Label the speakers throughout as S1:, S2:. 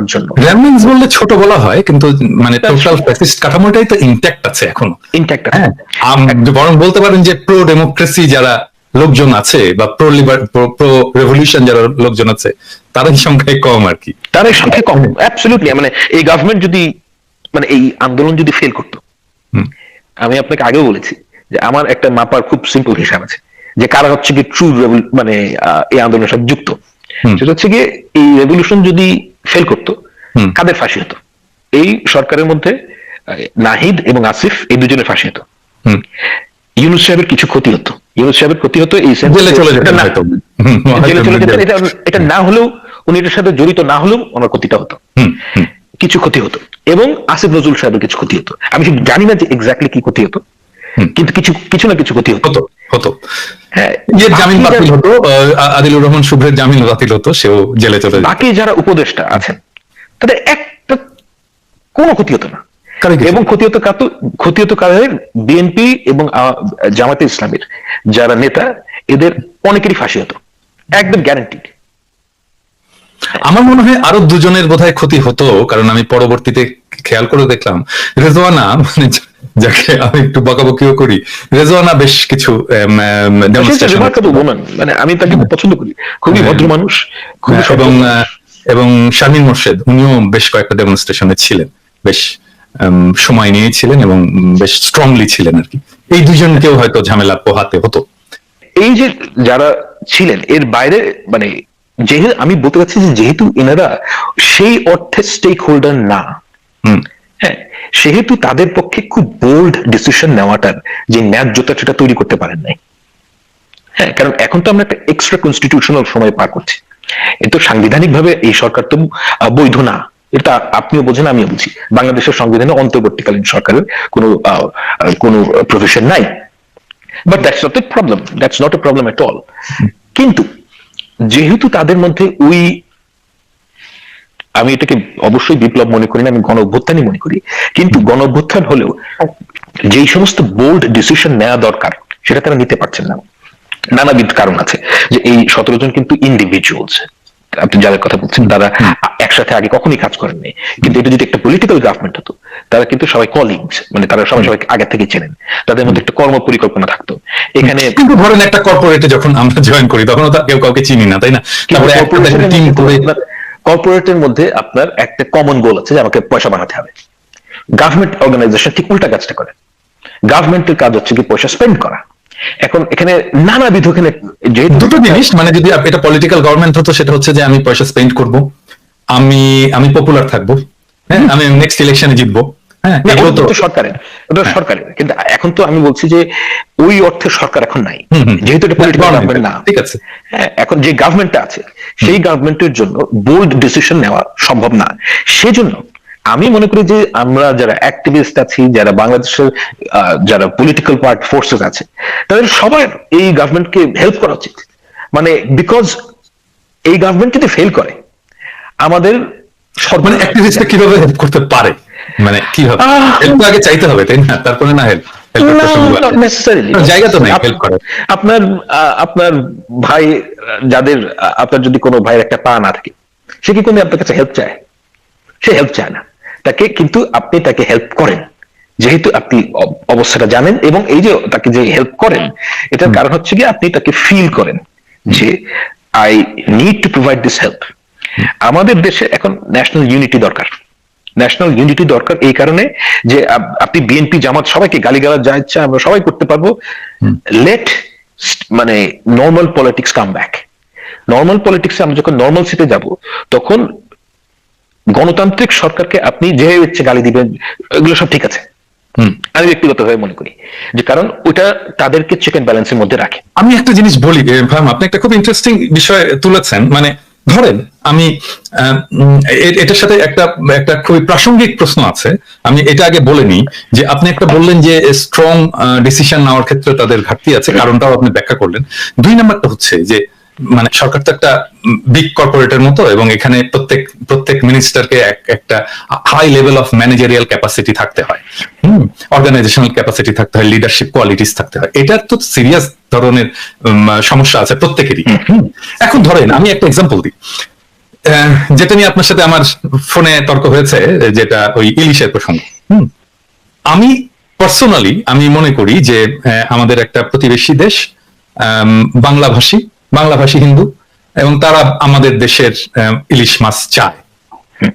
S1: করার জন্য।
S2: রেমিনেন্স বললে ছোট বলা হয়, কিন্তু মানে টোটাল ফ্যাসিস্ট কাঠামোটাই তো ইনট্যাক্ট আছে এখনো।
S1: ইনট্যাক্ট আছে।
S2: বরং বলতে পারেন যে প্রো ডেমোক্রেসি যারা লোকজন আছে বা প্রো রেভলিউশন যারা লোকজন আছে তাদের সংখ্যায় কম আর কি,
S1: তাদের সংখ্যায় কম। অ্যাবসলিউটলি। মানে এই গভর্নমেন্ট যদি, মানে এই আন্দোলন যদি ফেল করতো, আমি আপনাকে আগেও বলেছি যে আমার একটা মাপার খুব সিম্পল হিসাব আছে যে কারা হচ্ছে কি ট্রু মানে এই আন্দোলনের সাথে যুক্ত। সেটা হচ্ছে গিয়ে এই রেভলিউশন যদি ফেল করতো, কাদের ফাঁসি হতো? এই সরকারের মধ্যে নাহিদ এবং আসিফ এই দুজনের ফাঁসি হতো। ইউনূস সাহেবের কিছু ক্ষতি হতো, ইউনূস সাহেবের ক্ষতি হতো এই
S2: জেলে চলে যেতেন হয়তো,
S1: জেলে চলে যেতেন। এটা না হলেও, উনি এটার সাথে জড়িত না হলেও ওনার ক্ষতিটা হতো, কিছু ক্ষতি হতো। এবং আসিফ নজরুল সাহেবের কিছু ক্ষতি হতো, আমি জানি না যে এক্স্যাক্টলি কি ক্ষতি হতো, কিন্তু কিছু না কিছু ক্ষতি
S2: হতো। হ্যাঁ, জামিন বাতিল হতো, আদিলুর রহমান শুভ্রের জামিন বাতিল হতো, সেও জেলে চলে যেত।
S1: বাকি যারা উপদেষ্টা আছেন তাদের একটা কোনো ক্ষতি হতো না। এবং ক্ষতি হতো কাদের? বিএনপি এবং জামায়াতে ইসলামের যারা নেতা, এদের অনেকেরই ফাঁসি হতো, একদম গ্যারান্টিড।
S2: আমার মনে হয় আরো দুজনের বোধহয় ক্ষতি হতো, কারণ আমি পরবর্তীতে খেয়াল করে দেখলাম রেজওয়ানা, মানে যাকে আমি একটু বকাবকিও করি, রেজওয়ানা বেশ কিছু
S1: মানে আমি তাকে খুব পছন্দ করি, খুবই ভদ্র মানুষ,
S2: এবং শারমিন মোর্শেদ উনিও বেশ কয়েকটা ডেমনস্ট্রেশনে ছিলেন, বেশ সময় নিয়েছিলেন এবং বেশ স্ট্রংলি ছিলেন আর কি। এই দুজনকেও হয়তো ঝামেলা পোহাতে হতো।
S1: এই যে যারা ছিলেন এর বাইরে, মানে যেহেতু আমি বলতে পারছি যে যেহেতু এনারা সেই অর্থে স্টেক হোল্ডার না, হ্যাঁ, সেহেতু তাদের পক্ষে খুব বোল্ড ডিসিশন নেওয়াটার যে ন্যায্যতা সেটা তৈরি করতে পারেন নাই। হ্যাঁ, কারণ এখন তো আমরা একটা এক্সট্রা কনস্টিটিউশনাল সময় পার করছি। কিন্তু সাংবিধানিক ভাবে এই সরকার তো বৈধ না, এটা আপনিও বোঝেন আমিও বুঝি। বাংলাদেশের সংবিধানে অন্তর্বর্তীকালীন সরকারের কোনো প্রভিশন নাই, but that's not a problem, that's not a problem at all. কিন্তু যেহেতু তাদের মধ্যে ওই, আমি এটাকে অবশ্যই বিপ্লব মনে করি না, আমি গণ অভ্যুত্থানই মনে করি, কিন্তু গণ অভ্যুত্থান হলেও যেই সমস্ত বোল্ড ডিসিশন নেওয়া দরকার সেটা তারা নিতে পারছেন না। নানাবিধ কারণ আছে, যে এই 17 জন কিন্তু ইন্ডিভিজুয়ালস, আপনি যাদের কথা বলছেন তারা একসাথে আগে কখনই কাজ করেননি। কিন্তু এটা যদি একটা পলিটিক্যাল গভর্নমেন্ট হতো, তারা কিন্তু সবাই কলিগস, মানে তারা সবাই আগে থেকে চেনেন, তাদের মধ্যে একটা কর্ম পরিকল্পনা থাকতো। এখানে
S2: কিন্তু ধরেন একটা কর্পোরেটে যখন আমরা জয়েন করি তখন তো কেউ কাউকে চিনি না, তাই না?
S1: কর্পোরেটের মধ্যে আপনার একটা কমন গোল আছে যে আমাকে পয়সা বানাতে হবে। গভর্নমেন্ট অর্গানাইজেশন ঠিক উল্টা কাজটা করে। গভর্নমেন্টের কাজ হচ্ছে কি পয়সা স্পেন্ড করা। এখন এখানে নানাবিধ, এখানে যে
S2: দুটো জিনিস, মানে যদি এটা পলিটিক্যাল গভর্নমেন্ট হতো সেটা হচ্ছে যে আমি পয়সা স্পেন্ড করব, আমি পপুলার থাকবো, হ্যাঁ, আমি নেক্সট ইলেকশনে জিতবো, হ্যাঁ, এগুলো তো সরকারের,
S1: কিন্তু এখন তো আমি বলছি যে ওই অর্থে সরকার এখন নাই, যেহেতু এটা পলিটিক্যাল গভর্নমেন্ট না।
S2: ঠিক আছে,
S1: হ্যাঁ, এখন যে গভর্নমেন্টটা আছে সেই গভর্নমেন্টের জন্য বোল্ড ডিসিশন নেওয়া সম্ভব না। সেজন্য আমি মনে করি যে আমরা যারা অ্যাক্টিভিস্ট আছি, যারা বাংলাদেশের যারা পলিটিক্যাল পার্টি ফোর্সেস আছে, তাদের সবার এই গভর্নমেন্টকে হেল্প করা উচিত। মানে বিকজ এই গভর্নমেন্ট যদি ফেল করে আমাদের
S2: মানে অ্যাক্টিভিস্টরা কিভাবে হেল্প করতে পারে, মানে কিভাবে হেল্প আগে চাইতে হবে, তাই না? তারপরে না হেল্প জায়গা তো নেই হেল্প করার।
S1: আপনার ভাই, যাদের আপনার যদি কোনো ভাইয়ের একটা পা না থাকে, সে কি কোনো আপনার কাছে হেল্প চায়? সে হেল্প চায় না তাকে, কিন্তু আপনি তাকে হেল্প করেন যেহেতু আপনি অবস্থাটা জানেন, এবং এই যে তাকে যে হেল্প করেন এটার কারণ হচ্ছে কি আপনি তাকে ফিল করেন যে I need to provide this help. আমাদের দেশে এখন ন্যাশনাল ইউনিটি দরকার, ন্যাশনাল ইউনিটি দরকার এই কারণে যে আপনি বিএনপি জামাত সবাইকে গালিগালাজ যা ইচ্ছা আমরা সবাই করতে পারবো, লেট মানে normal politics come back. Normal পলিটিক্সে আমরা যখন নর্মাল সিটে যাব তখন গণতান্ত্রিক সরকারকে আপনি যে ইচ্ছে গালি দিবেন, এগুলো সব ঠিক আছে, আমি ব্যক্তিগতভাবে মনে করি যে কারণ ওটা তাদেরকে চেক এন্ড ব্যালেন্সের মধ্যে রাখে।
S2: আমি একটা জিনিস বলি ভাইম, আপনি একটা খুব ইন্টারেস্টিং বিষয় তুলেছেন। মানে ধরেন আমি এটার সাথে একটা খুবই প্রাসঙ্গিক প্রশ্ন আছে, আমি এটা আগে বলে নিই যে আপনি একটা বললেন যে স্ট্রং ডিসিশন নেওয়ার ক্ষেত্রে তাদের ঘাটতি আছে, কারণটাও আপনি ব্যাখ্যা করলেন। 2 নাম্বারটা হচ্ছে যে মানে সরকার তো একটা বিগ কর্পোরেটের মতো, এবং এখানে প্রত্যেক মিনিস্টারকে একটা high level of managerial capacity থাকতে হয়, অর্গানাইজেশনাল ক্যাপাসিটি থাকতে হয়, লিডারশিপ কোয়ালিটিস থাকতে হয়। এটার তো সিরিয়াস ধরনের সমস্যা আছে প্রত্যেকেরই। এখন ধরেন আমি একটা এক্সাম্পল দিই, যেটা নিয়ে আপনার সাথে আমার ফোনে তর্ক হয়েছে, যেটা ওই ইলিশের প্রসঙ্গ। আমি পার্সোনালি আমি মনে করি যে আমাদের একটা প্রতিবেশী দেশ, বাংলাভাষী হিন্দু, এবং তারা আমাদের দেশের ইলিশ মাছ চায়।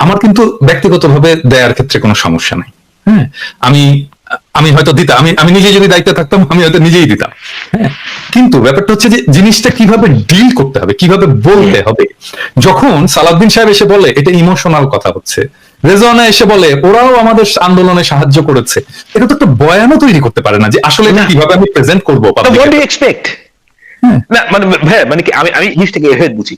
S2: আমার কিন্তু ব্যক্তিগতভাবে দেওয়ার ক্ষেত্রে কোনো সমস্যা নাই। হ্যাঁ, আমি আমি হয়তো দিতাম, আমি নিজে যদি দায়িত্বে থাকতাম আমি হয়তো নিজেই দিতাম। হ্যাঁ, কিন্তু ব্যাপারটা হচ্ছে যে জিনিসটা কিভাবে ডিল করতে হবে, কিভাবে বলতে হবে। যখন সালাউদ্দিন সাহেব এসে বলে এটা ইমোশনাল কথা হচ্ছে, রেজওয়ানা এসে বলে ওরাও আমাদের আন্দোলনে সাহায্য করেছে, এটা তো একটা বয়ানও তৈরি করতে পারে না যে আসলে এটা কিভাবে আমি প্রেজেন্ট করবো।
S1: What do you expect? না মানে ভাইয়া, মানে কি আমি জিনিসটাকে এভাবে বুঝি।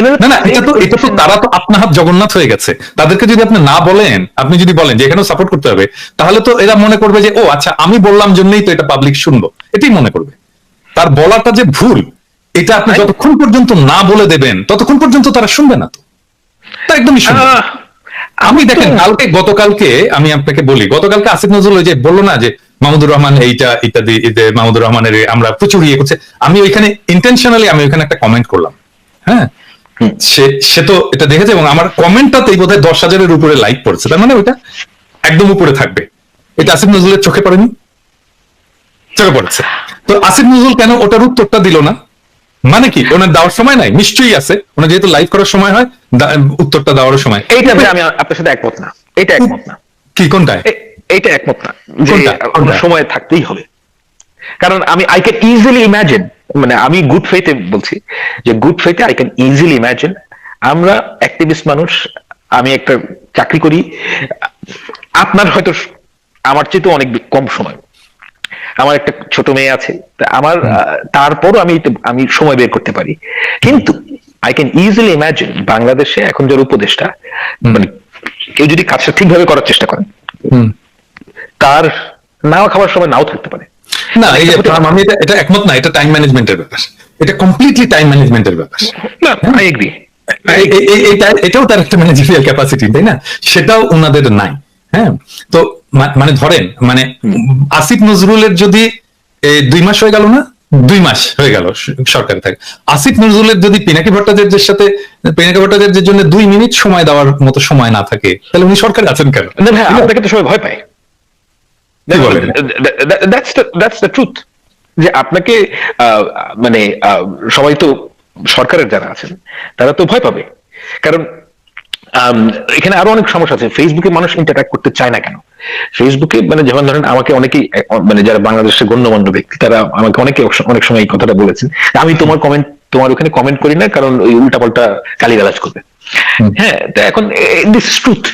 S2: না না, এটা তো তারা তো আপনা হাত জগন্নাথ হয়ে গেছে। তাদেরকে যদি আপনি না বলেন, আপনি যদি বলেন যে এখানেও সাপোর্ট করতে হবে, তাহলে তো এরা মনে করবে যে ও আচ্ছা আমি বললাম জন্যই তো এটা পাবলিক শুনবো, এটাই মনে করবে। তার বলাটা যে ভুল, এটা আপনি যতক্ষণ পর্যন্ত না বলে দেবেন ততক্ষণ পর্যন্ত তারা শুনবে না। তো তা একদমই শুনবে না। আমি দেখেন গতকালকে আমি আপনাকে বলি, গতকালকে আসিফ নজরুল ওই যে বললো না যে মাহমুদুর রহমান এইটা ইত্যাদি, মাহমুদুর রহমানের আমরা প্রচুর ইয়ে করছে, আমি ওইখানে ইন্টেনশনালি আমি ওইখানে একটা কমেন্ট করলাম। হ্যাঁ, সে তো এটা দেখেছে, এবং আমার কমেন্টটাতেই বোধহয় 10,000-এর উপরে লাইক পড়ছে। তার মানে ওইটা একদম উপরে থাকবে। এটা আসিফ নজরুলের চোখে পড়েনি? চোখে পড়েছে। তো আসিফ নজরুল কেন ওটার উত্তরটা দিল না? মানে কি ওনার দেওয়ার সময় নাই? নিশ্চয়ই আছে, ওনার যেহেতু লাইভ করার সময় হয়, উত্তরটা দেওয়ার সময়।
S1: এইটা আমি আপনার সাথে একমত না। এটা একমত না।
S2: কি কোনটায়?
S1: এইটা একমত না যে সময় থাকতেই হবে। কারণ আই ক্যান ইজিলি ইমাজিন, মানে আমি গুড ফেথে বলছি যে গুড ফেথে আই ক্যান ইজিলি ইমাজিন, আমরা অ্যাক্টিভিস্ট মানুষ, আমি একটা চাকরি করি, আপনার হয়তো আমার চেয়ে তো অনেক কম সময়, আমার একটা ছোট মেয়ে আছে, আমার তারপরও আমি সময় বের করতে পারি। কিন্তু আই ক্যান ইজিলি ইমাজিন বাংলাদেশে এখন যার উপদেষ্টা, মানে কেউ যদি কাজটা ঠিকভাবে করার চেষ্টা করেন, তার নাও খাওয়ার সময় নাও থাকতে পারে।
S2: না, আমি এটা একমত না। এটা টাইম ম্যানেজমেন্টের ব্যাপার, এটা কমপ্লিটলি টাইম ম্যানেজমেন্টের ব্যাপার।
S1: না, আই এগ্রি।
S2: এটাও তার একটা ম্যানেজারিয়াল ক্যাপাসিটি, তাই না? সেটাও ওনাদের নাই। হ্যাঁ, তো মানে ধরেন, মানে আসিফ নজরুলের যদি 2 মাস হয়ে গেল না, 2 মাস হয়ে গেল সরকারে থাকে, আসিফ নজরুলের যদি পিনাকি ভট্টাচার্যের জন্য 2 মিনিট সময় দেওয়ার মতো সময় না থাকে, তাহলে উনি সরকারে আছেন কেন?
S1: না ভাই, আপনাকে তো সবাই ভয় পায়। That's the truth, যে আপনাকে মানে সবাই তো সরকারের যারা আছেন তারা তো ভয় পাবে। কারণ এখানে আরো অনেক সমস্যা আছে। ফেসবুকে মানুষ ইন্টারঅ্যাক্ট করতে চায় না কেন? ফেসবুকে মানে যেমন ধরেন আমাকে অনেকেই, মানে যারা বাংলাদেশের গণ্যমান্য ব্যক্তি, তারা আমাকে অনেক সময় এই কথাটা বলেছেন, আমি তোমার ওখানে কমেন্ট করি না কারণ ওই উল্টাপাল্টা গালিগালাজ করবে। হ্যাঁ, তো এখন দিস ইজ ট্রুথ।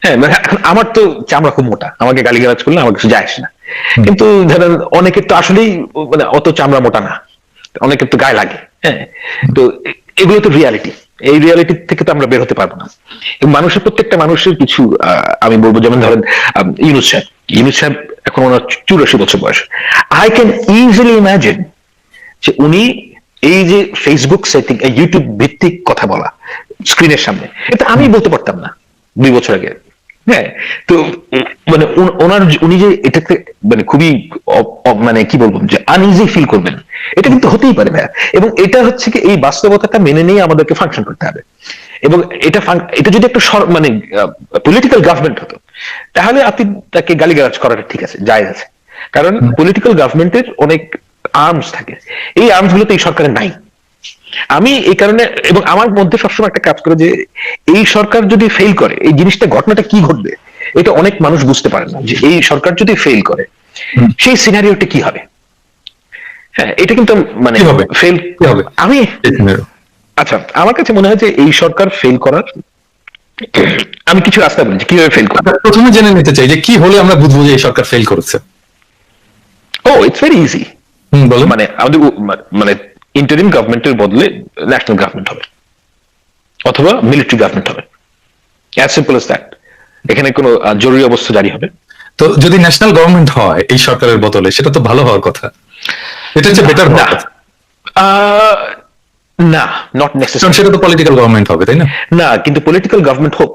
S1: হ্যাঁ, এখন আমার তো চামড়া খুব মোটা, আমাকে গালিগালাজ করলে আমার কিছু যায় আসে না। কিন্তু ধরেন অনেকের তো আসলেই মানে অত চামড়া মোটা না, অনেকের তো গায়ে লাগে। হ্যাঁ, তো এগুলো তো রিয়ালিটি। এই রিয়ালিটি থেকে তো আমরা বের হতে পারবো না। মানুষের, প্রত্যেকটা মানুষের কিছু আমি বলবো, যেমন ধরেন ইউনূস সাহেব এখন ওনার 84 বছর বয়স। আই ক্যান ইজিলি ইমাজিন যে উনি এই যে ফেসবুক সেটিং, ইউটিউব ভিত্তিক কথা বলা স্ক্রিনের সামনে, এটা আমি বলতে পারতাম না 2 বছর আগে। হ্যাঁ, তো মানে উনি যে এটাতে মানে খুবই মানে কি বলবো, যে আনইজি ফিল করবেন, এটা কিন্তু হতেই পারে ভাইয়া। এবং এটা হচ্ছে কি, এই বাস্তবতাটা মেনে নিয়ে আমাদেরকে ফাংশন করতে হবে। এবং এটা যদি একটা মানে পলিটিক্যাল গভর্নমেন্ট হতো, তাহলে আপনি তাকে গালিগালাজ করাটা ঠিক আছে, জায়েজ আছে। কারণ পলিটিক্যাল গভর্নমেন্টের অনেক আর্মস থাকে, এই আর্মস গুলো তো এই সরকারের নাই। আমি এই কারণে, এবং আমার মধ্যে সবসময় একটা কাজ করে যে এই সরকার যদি ফেল করে, এই জিনিসটা, ঘটনাটা কি ঘটবে এটা অনেক মানুষ বুঝতে পারে না, যে এই সরকার যদি ফেল করে সেই সিনারিওটা কি হবে। হ্যাঁ, এটা কিন্তু মানে ফেল হবে। আমি আচ্ছা, আমার কাছে মনে হয় যে এই সরকার ফেল করার আমি কিছু রাস্তা বলছি কিভাবে ফেল করবে।
S2: প্রথমে জেনে নিতে চাই যে কি হলে আমরা বুঝবো যে এই সরকার ফেল করেছে।
S1: ও, ইটস ভেরি ইজি। মানে আমাদের মানে ইন্টারিম গভর্নমেন্টের বদলে ন্যাশনাল গভর্নমেন্ট হবে, অথবা মিলিটারি গভর্নমেন্ট হবে, অ্যাজ সিম্পল এজ দ্যাট। এখানে কোনো জরুরি অবস্থা জারি হবে।
S2: তো যদি ন্যাশনাল গভর্নমেন্ট হয় এই সরকারের বদলে, সেটা তো ভালো হওয়ার কথা, এটা হচ্ছে বেটার হওয়ার কথা।
S1: না, নট নেসেসারি।
S2: সেটা তো পলিটিক্যাল গভর্নমেন্ট হবে, তাই না?
S1: না, কিন্তু পলিটিক্যাল গভর্নমেন্ট হোক,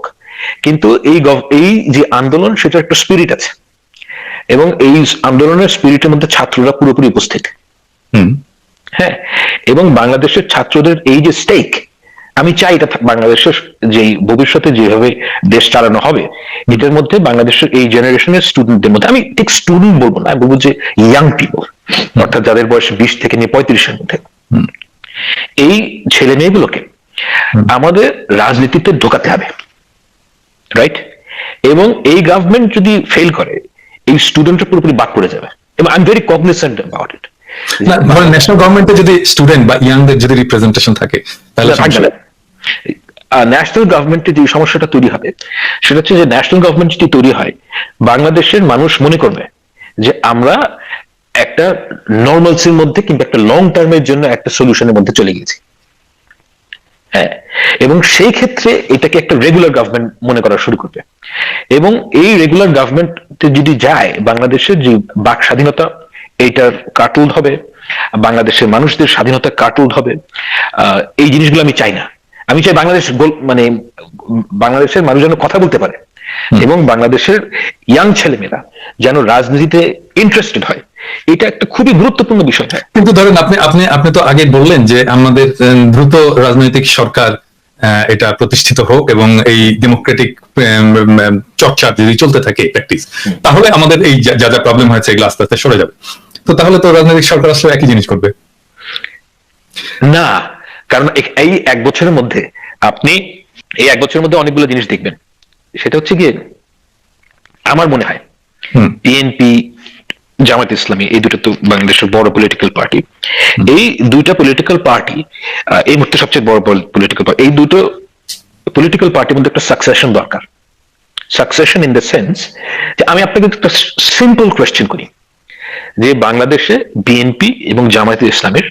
S1: কিন্তু এই যে আন্দোলন, সেটার একটা স্পিরিট আছে, এবং এই আন্দোলনের স্পিরিটের মধ্যে ছাত্ররা পুরোপুরি উপস্থিত। হ্যাঁ, এবং বাংলাদেশের ছাত্রদের এই যে স্টেক, আমি চাই এটা বাংলাদেশের যে ভবিষ্যতে যেভাবে দেশ চালানো হবে, এটার মধ্যে বাংলাদেশের এই জেনারেশনের স্টুডেন্টদের মধ্যে, আমি ঠিক স্টুডেন্ট বলবো না, আমি বলবো যে ইয়াং পিপল, অর্থাৎ যাদের বয়স 20 থেকে নিয়ে 35-এর মধ্যে, এই ছেলে মেয়েগুলোকে আমাদের রাজনীতিতে ঢোকাতে হবে, রাইট? এবং এই গভর্নমেন্ট যদি ফেল করে, এই স্টুডেন্টরা পুরোপুরি বাদ পড়ে যাবে। এবং I am very cognizant about it.
S2: National গভর্নমেন্টে যদি স্টুডেন্ট বা ইয়াংদের যদি রিপ্রেজেন্টেশন থাকে তাহলে
S1: ন্যাশনাল গভর্নমেন্টে যে সমস্যাটা তৈরি হবে সেটা হচ্ছে যে ন্যাশনাল গভর্নমেন্ট যদি তৈরি হয়, বাংলাদেশের মানুষ মনে করবে যে আমরা একটা নর্মালসির মধ্যে কিংবা একটা লং টার্মের জন্য একটা সলিউশনের মধ্যে চলে গেছি। হ্যাঁ, এবং সেই ক্ষেত্রে এটাকে একটা রেগুলার গভর্নমেন্ট মনে করা শুরু করবে। এবং এই রেগুলার গভর্নমেন্ট যদি যায়, বাংলাদেশের যে বাক স্বাধীনতা এইটার কাটুল হবে, বাংলাদেশের মানুষদের স্বাধীনতা কাটুল হবে। এই জিনিসগুলো আমি চাই না। আমি চাই বাংলাদেশ মানে বাংলাদেশের মানুষ যেন কথা বলতে পারে এবং বাংলাদেশের ইয়াং ছেলেমেয়েরা যেন রাজনীতিতে ইন্টারেস্টেড হয়। এটা একটা খুবই গুরুত্বপূর্ণ বিষয়।
S2: কিন্তু ধরেন আপনি আপনি আপনি তো আগে বললেন যে আমাদের দ্রুত রাজনৈতিক সরকার এটা প্রতিষ্ঠিত হোক এবং এই ডেমোক্রেটিক চর্চা যদি চলতে থাকে প্র্যাকটিস, তাহলে আমাদের এই যা যা প্রবলেম হয়েছে এগুলো আস্তে আস্তে সরে যাবে। তো তাহলে তো রাজনৈতিক সরকার আসলে একই জিনিস করবে
S1: না, কারণ এই এক বছরের মধ্যে আপনি অনেকগুলো জিনিস দেখবেন। সেটা হচ্ছে গিয়ে আমার মনে হয় বিএনপি, জামায়াত ইসলামী, এই দুটো তো বাংলাদেশের বড় পলিটিক্যাল পার্টি। এই দুইটা পলিটিক্যাল পার্টি এই মুহূর্তে সবচেয়ে বড় পলিটিক্যাল পার্টি। এই দুটো পলিটিক্যাল পার্টির মধ্যে একটা সাকসেশন দরকার। সাকসেশন ইন দ্য সেন্স যে আমি আপনাকে একটা সিম্পল কোয়েশ্চেন করি, যে বাংলাদেশে বিএনপি এবং জামায়াত ইসলামের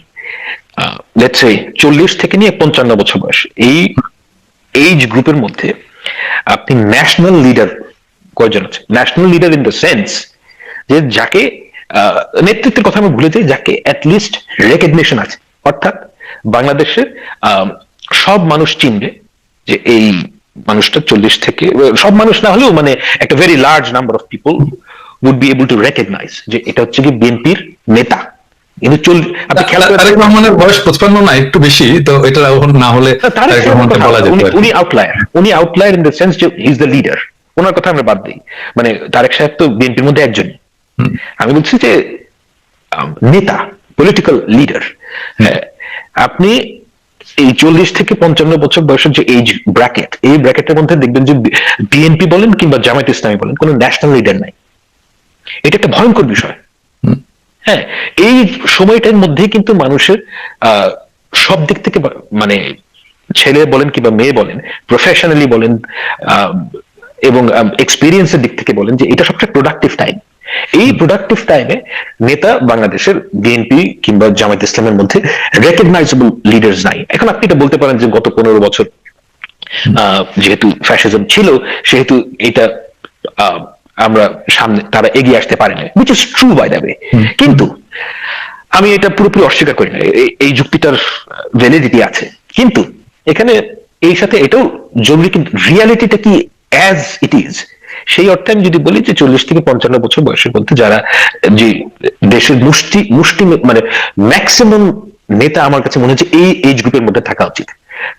S1: লেটস সে 40 থেকে নিয়ে 55 বছর বয়স, এই এইজ গ্রুপের মধ্যে আপনি ন্যাশনাল লিডার কয়জন আছে? National leader in the sense যে যাকে নেতৃত্বের কথা আমি ভুলে যাই, যাকে অ্যাটলিস্ট রেকগনিশন আছে, অর্থাৎ বাংলাদেশে সব মানুষ চিনবে যে এই মানুষটা 40 থেকে, সব মানুষ না হলেও মানে একটা very large number of people would be able to recognise যে এটা হচ্ছে কি বিএনপির নেতা। কিন্তু
S2: তারেক রহমানের বয়স 55 না, একটু বেশি, তো এটা না হলে
S1: উনি আউটলায়ার ইন দ্য সেন্স যে হি ইজ দ্য লিডার। ওনার কথা আমরা বাদ দিই, মানে তারেক সাহেব তো বিএনপির মধ্যে একজন। আমি বলছি যে নেতা, পলিটিক্যাল লিডার। হ্যাঁ, আপনি এই 40 থেকে 55 বছর বয়সের যে এইজ ব্র্যাকেট, এই ব্র্যাকেটের মধ্যে দেখবেন যে বিএনপি বলেন কিংবা জামায়াত ইসলামী বলেন, কোন ন্যাশনাল লিডার নাই। এটা একটা ভয়ঙ্কর বিষয়। হ্যাঁ, এই সময়টার মধ্যে কিন্তু মানুষের সব দিক থেকে, মানে ছেলে বলেন কিংবা মেয়ে বলেন, প্রফেশনালি বলেন এবং এক্সপিরিয়েন্সের দিক থেকে বলেন, যে এটা সবচেয়ে প্রোডাক্টিভ টাইম। এই প্রোডাক্টিভ টাইমে নেতা বাংলাদেশের বিএনপি কিংবা জামায়াত ইসলামের মধ্যে রেকগনাইজেবল লিডার্স নাই। এখন আপনি এটা বলতে পারেন যে গত 15 বছর যেহেতু ফ্যাসিজম ছিল, সেহেতু এটা আমরা সামনে তারা এগিয়ে আসতে পারে না, which is true by the way। কিন্তু আমি এটা পুরোপুরি অস্বীকার করি না, এই যুক্তিটার ভ্যালিডিটি আছে। কিন্তু এখানে এই সাথে এটাও জরুরি, কিন্তু রিয়ালিটিটা কি অ্যাজ ইট ইজ, সেই অর্থে আমি যদি বলি যে 40 থেকে 55 বছর বয়সের মধ্যে যারা যে দেশের মুষ্টি মানে ম্যাক্সিমাম নেতা আমার কাছে মনে হচ্ছে এই এজ গ্রুপের মধ্যে থাকা উচিত।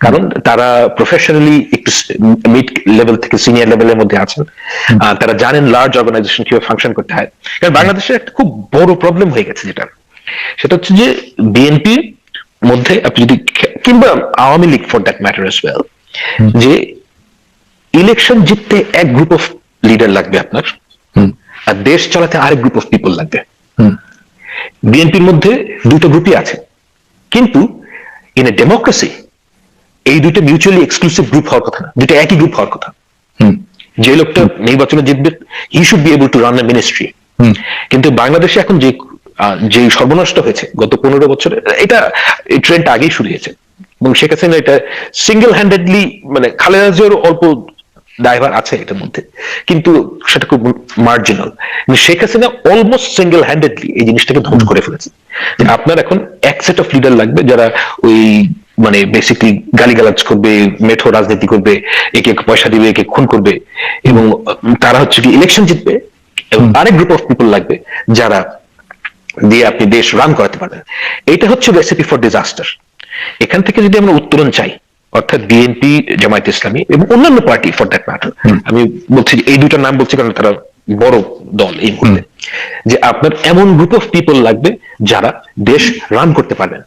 S1: কারণ তারা প্রফেশনালি একটু মিড লেভেল থেকে সিনিয়র লেভেলের মধ্যে আছেন, তারা জানেন লার্জ অর্গানাইজেশন কিভাবে ফাংশন করতে হয়। কারণ বাংলাদেশের একটা খুব বড় প্রবলেম হয়ে গেছে যেটা, সেটা হচ্ছে যে বিএনপি মধ্যে আপনি যদি, কিংবা Awami League for that matter as well, যে ইলেকশন জিততে এক গ্রুপ অফ লিডার লাগবে আপনার, আর দেশ চালাতে আরেক গ্রুপ অফ পিপল লাগবে। বিএনপির মধ্যে দুটো গ্রুপই আছে, কিন্তু ইন এ ডেমোক্রেসি এই দুইটা মিউচুয়ালি এক্সক্লুসিভ গ্রুপ হওয়ার কথা না, দুটো একই গ্রুপ হওয়ার কথা। যে লোকটা নির্বাচনে জিতবে, he should be able to run A ministry. কিন্তু বাংলাদেশে এখন যে সর্বনষ্ট হয়েছে গত 15 বছরে, এটা এই ট্রেন্ডটা আগেই শুরু হয়েছে, এবং শেখ হাসিনা এটা সিঙ্গেল হ্যান্ডেডলি, মানে খালেদা জিয়ার অল্প দায়ভার আছে এটার মধ্যে, কিন্তু সেটা খুব marginal. Sheikh Hasina almost single handedly এই জিনিসটাকে ধ্বংস করে ফেলেছে। আপনার এখন এক সেট অফ লিডার লাগবে যারা ওই মানে বেসিকলি গালিগালাজ করবে, মেঠো রাজনীতি করবে, একে পয়সা দিবে, একে খুন করবে, এবং তারা হচ্ছে কি ইলেকশন জিতবে। এবং আরেক গ্রুপ অফ পিপল লাগবে যারা দিয়ে আপনি দেশ রান করাতে পারবেন। এটা হচ্ছে রেসিপি ফর ডিজাস্টার। এখান থেকে যদি আমরা উত্তরণ চাই, অর্থাৎ বিএনপি, জামায়াত ইসলামী এবং অন্যান্য পার্টি ফর দ্যাট ম্যাটার, আমি বলছি যে এই দুটো নাম বলছি কারণ তারা বড় দল এই মুহূর্তে, যে আপনার এমন গ্রুপ অফ পিপল লাগবে যারা দেশ রান করতে পারবেন,